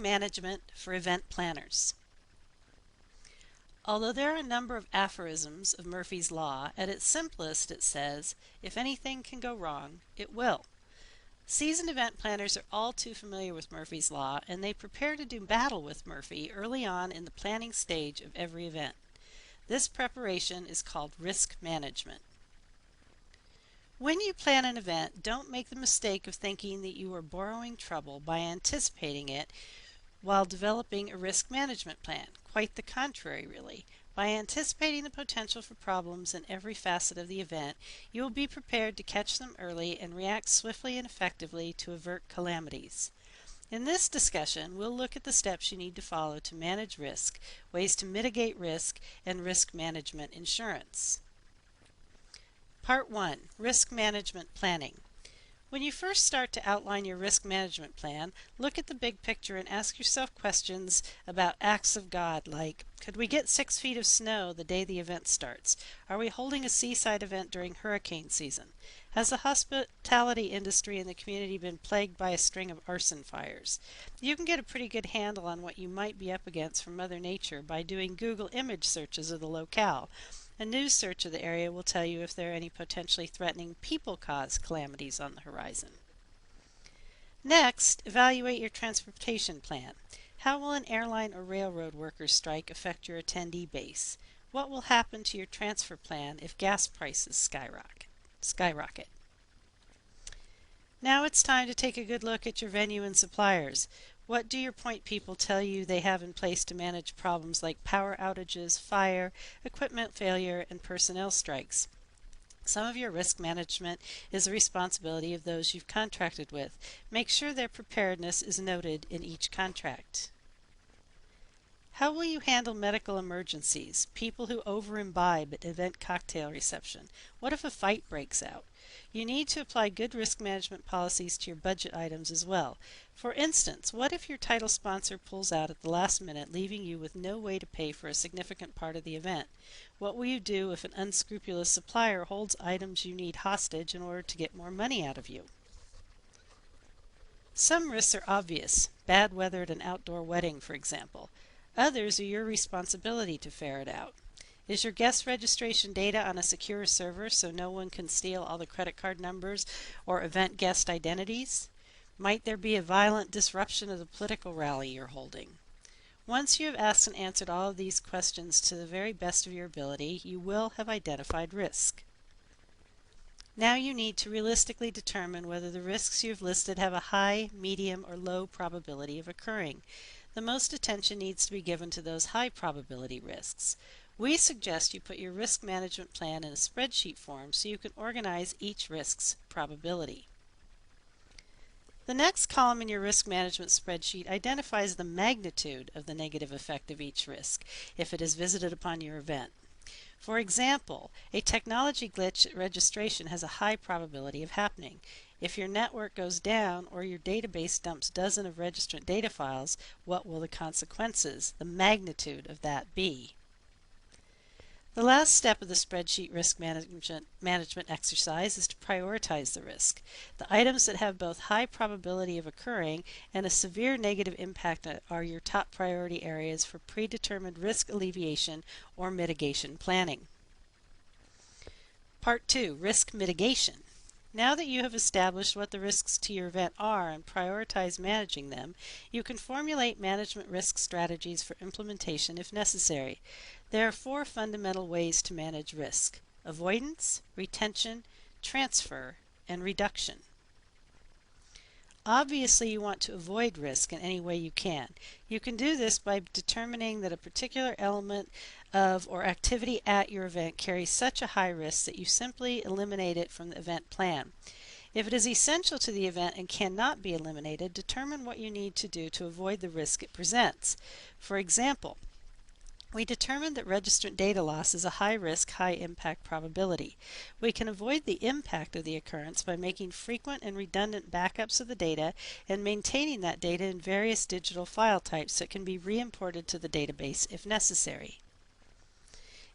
management for event planners. Although there are a number of aphorisms of Murphy's Law, at its simplest it says, if anything can go wrong, it will. Seasoned event planners are all too familiar with Murphy's Law, and they prepare to do battle with Murphy early on in the planning stage of every event. This preparation is called risk management. When you plan an event, don't make the mistake of thinking that you are borrowing trouble by anticipating it while developing a risk management plan. Quite the contrary, really. By anticipating the potential for problems in every facet of the event, you will be prepared to catch them early and react swiftly and effectively to avert calamities. In this discussion, we'll look at the steps you need to follow to manage risk, ways to mitigate risk, and risk management insurance. Part 1. Risk Management Planning. When you first start to outline your risk management plan, look at the big picture and ask yourself questions about acts of God like, could we get 6 feet of snow the day the event starts? Are we holding a seaside event during hurricane season? Has the hospitality industry in the community been plagued by a string of arson fires? You can get a pretty good handle on what you might be up against from Mother Nature by doing Google image searches of the locale. A news search of the area will tell you if there are any potentially threatening people-caused calamities on the horizon. Next, evaluate your transportation plan. How will an airline or railroad workers' strike affect your attendee base? What will happen to your transfer plan if gas prices skyrocket? Now it's time to take a good look at your venue and suppliers. What do your point people tell you they have in place to manage problems like power outages, fire, equipment failure, and personnel strikes? Some of your risk management is the responsibility of those you've contracted with. Make sure their preparedness is noted in each contract. How will you handle medical emergencies? People who over-imbibe at event cocktail reception. What if a fight breaks out? You need to apply good risk management policies to your budget items as well. For instance, what if your title sponsor pulls out at the last minute, leaving you with no way to pay for a significant part of the event? What will you do if an unscrupulous supplier holds items you need hostage in order to get more money out of you? Some risks are obvious, bad weather at an outdoor wedding, for example. Others are your responsibility to ferret out. Is your guest registration data on a secure server so no one can steal all the credit card numbers or event guest identities? Might there be a violent disruption of the political rally you're holding? Once you have asked and answered all of these questions to the very best of your ability, you will have identified risk. Now you need to realistically determine whether the risks you've listed have a high, medium, or low probability of occurring. The most attention needs to be given to those high probability risks. We suggest you put your risk management plan in a spreadsheet form so you can organize each risk's probability. The next column in your risk management spreadsheet identifies the magnitude of the negative effect of each risk if it is visited upon your event. For example, a technology glitch at registration has a high probability of happening. If your network goes down or your database dumps dozens of registrant data files, what will the consequences, the magnitude of that be? The last step of the spreadsheet risk management exercise is to prioritize the risk. The items that have both high probability of occurring and a severe negative impact are your top priority areas for predetermined risk alleviation or mitigation planning. Part 2. Risk Mitigation. Now that you have established what the risks to your event are and prioritize managing them, you can formulate management risk strategies for implementation if necessary. There are 4 fundamental ways to manage risk: avoidance, retention, transfer, and reduction. Obviously, you want to avoid risk in any way you can. You can do this by determining that a particular element of or activity at your event carries such a high risk that you simply eliminate it from the event plan. If it is essential to the event and cannot be eliminated, determine what you need to do to avoid the risk it presents. For example, we determined that registrant data loss is a high-risk, high-impact probability. We can avoid the impact of the occurrence by making frequent and redundant backups of the data and maintaining that data in various digital file types that can be re-imported to the database if necessary.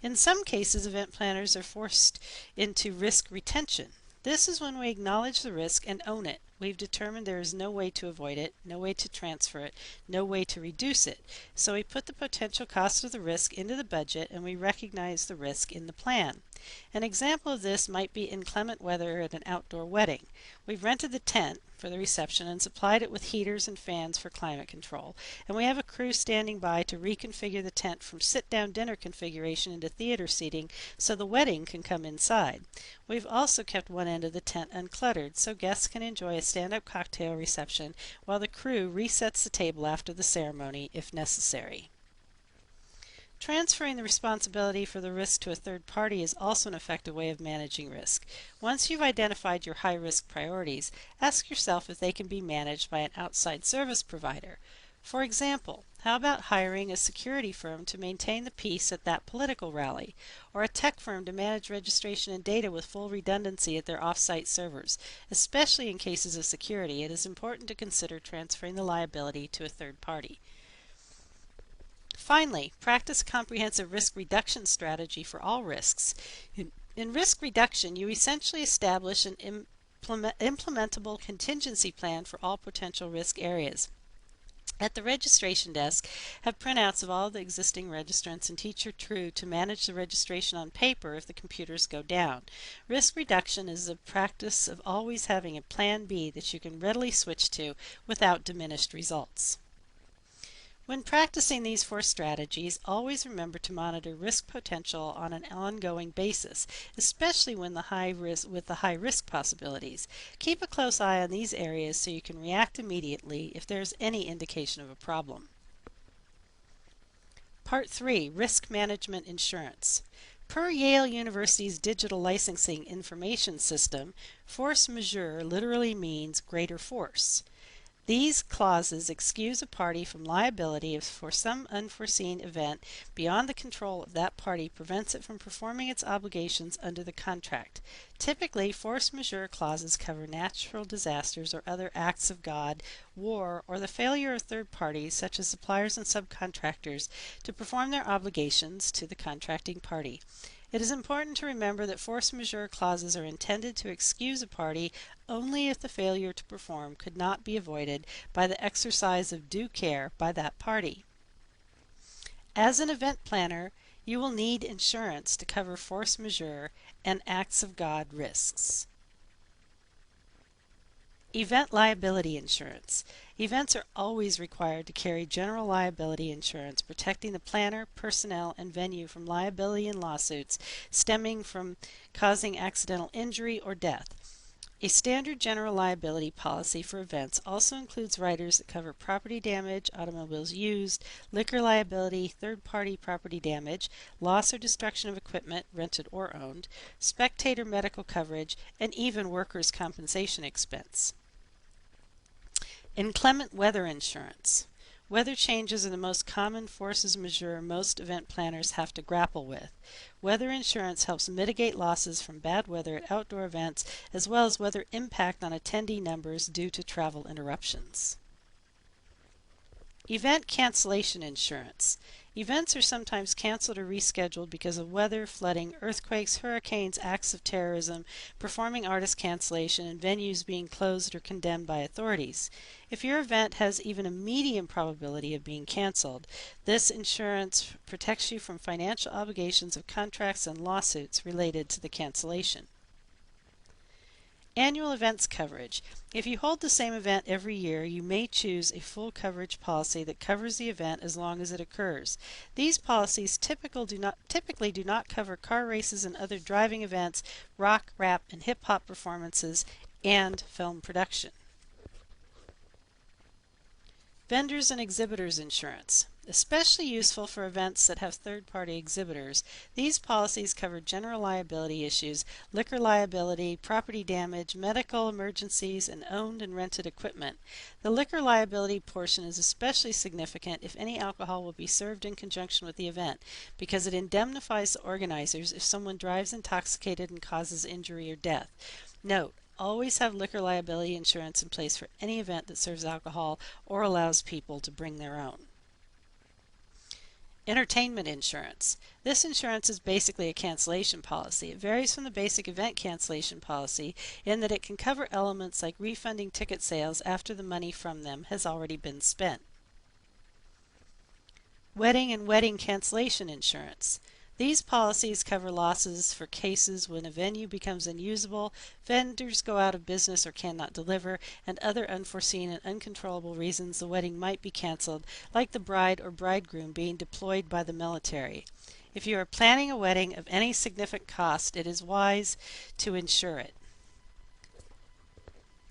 In some cases, event planners are forced into risk retention. This is when we acknowledge the risk and own it. We've determined there is no way to avoid it, no way to transfer it, no way to reduce it. So we put the potential cost of the risk into the budget and we recognize the risk in the plan. An example of this might be inclement weather at an outdoor wedding. We've rented the tent for the reception and supplied it with heaters and fans for climate control, and we have a crew standing by to reconfigure the tent from sit-down dinner configuration into theater seating so the wedding can come inside. We've also kept one end of the tent uncluttered so guests can enjoy a stand-up cocktail reception while the crew resets the table after the ceremony if necessary. Transferring the responsibility for the risk to a third party is also an effective way of managing risk. Once you've identified your high-risk priorities, ask yourself if they can be managed by an outside service provider. For example, how about hiring a security firm to maintain the peace at that political rally, or a tech firm to manage registration and data with full redundancy at their off-site servers? Especially in cases of security, it is important to consider transferring the liability to a third party. Finally, practice a comprehensive risk reduction strategy for all risks. In risk reduction, you essentially establish an implementable contingency plan for all potential risk areas. At the registration desk, have printouts of all the existing registrants and teach your crew to manage the registration on paper if the computers go down. Risk reduction is the practice of always having a plan B that you can readily switch to without diminished results. When practicing these 4 strategies, always remember to monitor risk potential on an ongoing basis, especially when with the high risk possibilities. Keep a close eye on these areas so you can react immediately if there is any indication of a problem. Part 3. Risk Management Insurance. Per Yale University's Digital Licensing Information System, force majeure literally means greater force. These clauses excuse a party from liability if for some unforeseen event beyond the control of that party prevents it from performing its obligations under the contract. Typically, force majeure clauses cover natural disasters or other acts of God, war, or the failure of third parties such as suppliers and subcontractors to perform their obligations to the contracting party. It is important to remember that force majeure clauses are intended to excuse a party only if the failure to perform could not be avoided by the exercise of due care by that party. As an event planner, you will need insurance to cover force majeure and acts of God risks. Event liability insurance. Events are always required to carry general liability insurance, protecting the planner, personnel, and venue from liability and lawsuits stemming from causing accidental injury or death. A standard general liability policy for events also includes riders that cover property damage, automobiles used, liquor liability, third-party property damage, loss or destruction of equipment, rented or owned, spectator medical coverage, and even workers' compensation expense. Inclement weather insurance. Weather changes are the most common force majeure most event planners have to grapple with. Weather insurance helps mitigate losses from bad weather at outdoor events as well as weather impact on attendee numbers due to travel interruptions. Event cancellation insurance. Events are sometimes canceled or rescheduled because of weather, flooding, earthquakes, hurricanes, acts of terrorism, performing artist cancellation, and venues being closed or condemned by authorities. If your event has even a medium probability of being canceled, this insurance protects you from financial obligations of contracts and lawsuits related to the cancellation. Annual events coverage. If you hold the same event every year, you may choose a full coverage policy that covers the event as long as it occurs. These policies typically do not cover car races and other driving events, rock, rap, and hip-hop performances, and film production. Vendors and exhibitors insurance. Especially useful for events that have third-party exhibitors, these policies cover general liability issues, liquor liability, property damage, medical emergencies, and owned and rented equipment. The liquor liability portion is especially significant if any alcohol will be served in conjunction with the event, because it indemnifies the organizers if someone drives intoxicated and causes injury or death. Note: always have liquor liability insurance in place for any event that serves alcohol or allows people to bring their own. Entertainment insurance. This insurance is basically a cancellation policy. It varies from the basic event cancellation policy in that it can cover elements like refunding ticket sales after the money from them has already been spent. Wedding and wedding cancellation insurance. These policies cover losses for cases when a venue becomes unusable, vendors go out of business or cannot deliver, and other unforeseen and uncontrollable reasons the wedding might be canceled, like the bride or bridegroom being deployed by the military. If you are planning a wedding of any significant cost, it is wise to insure it.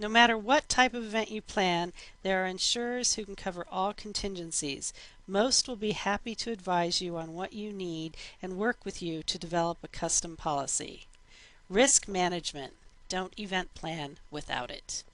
No matter what type of event you plan, there are insurers who can cover all contingencies. Most will be happy to advise you on what you need and work with you to develop a custom policy. Risk management. Don't event plan without it.